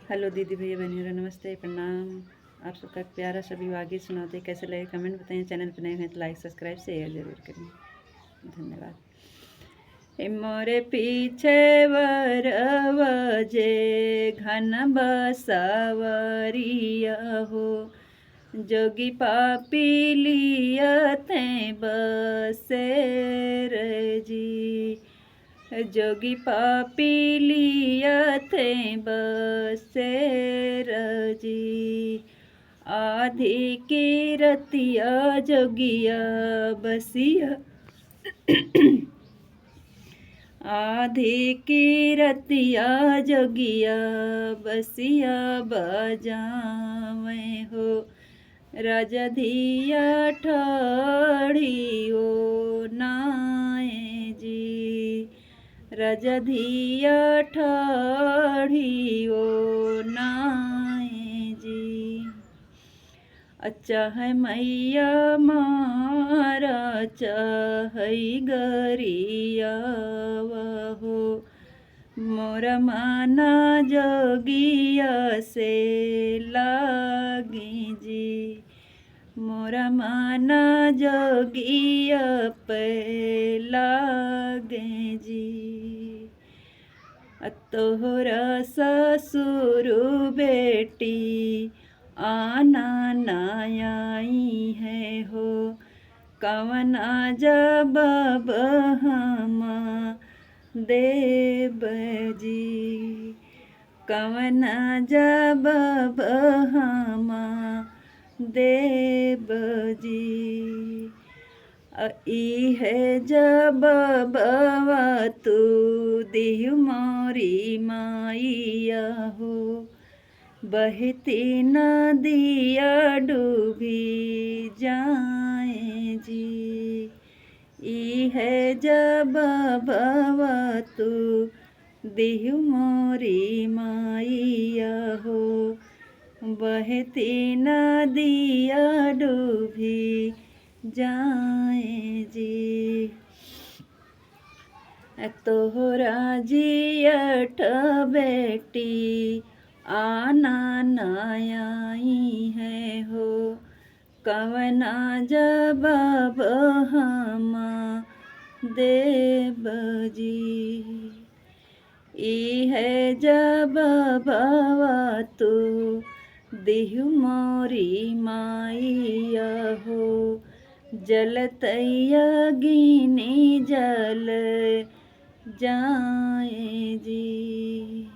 Hello दीदी भैया बहनियों, नमस्ते प्रणाम। आप सबका प्यारा सभी आगे सुनाते कैसे लगे कमेंट बताएं। चैनल पर नए हैं तो लाइक सब्सक्राइब शेयर जरूर करें। धन्यवाद। मोरे पीछे वरवजे घन बसवरिया हो, जोगी पापी लियते बसेर जी। जोगी पापी लियते बसेर जी। आधी की रतिया जोगिया बसिया आधी की रतिया जोगिया बसिया बजावे हो, राजा धिया ठड़ियो नाए जी। राजा धिया ठड़ियो नाए जी। अच्छा है मैया मारा चाहै गरिया हो, मोरा माना जोगिया से लागी जी। मोरा माना जोगिया पे लागे जी। तोहरा ससुर बेटी आना नाई है हो, कवना जब हम देव जी। कवना जब हम देव जी। ई है जब बवा तू दिहु मोरी माइया हो, बहती नदिया डूबी जाए जी। ई है जब बवा तू दिहु मोरी माइया हो, बहती नदिया डूबी जाए जी। तोहरा जियठ बेटी आना नाई है हो, कवना जब हम देव जी। ई है जब बवा तू दिहु मोरी माइया हो, जलतैया गिनी जल जाए जी।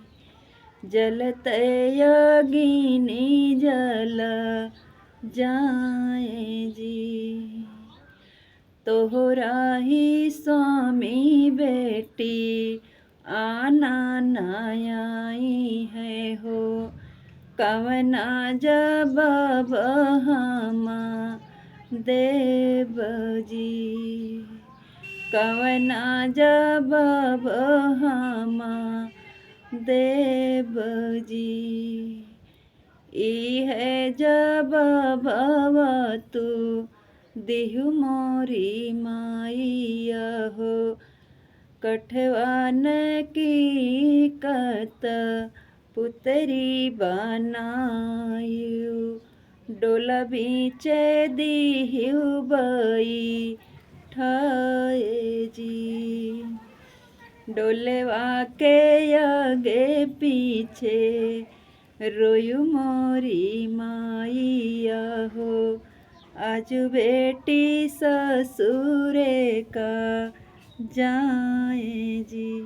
जलतैया गिनी जल जाए जी। तोहरा ही स्वामी बेटी आना नाई है हो, कवना जब हम देव जी। कवना जब हम देव जी। ई है जब बवा तू दिहु मोरी माइया हो, कठवान की कत पुतरी बनायु, डोला बीचे दिहु बई ठाए जी। डोलेवा के आगे पीछे रोयु मोरी माइया हो, आज बेटी ससुरे का जाए जी।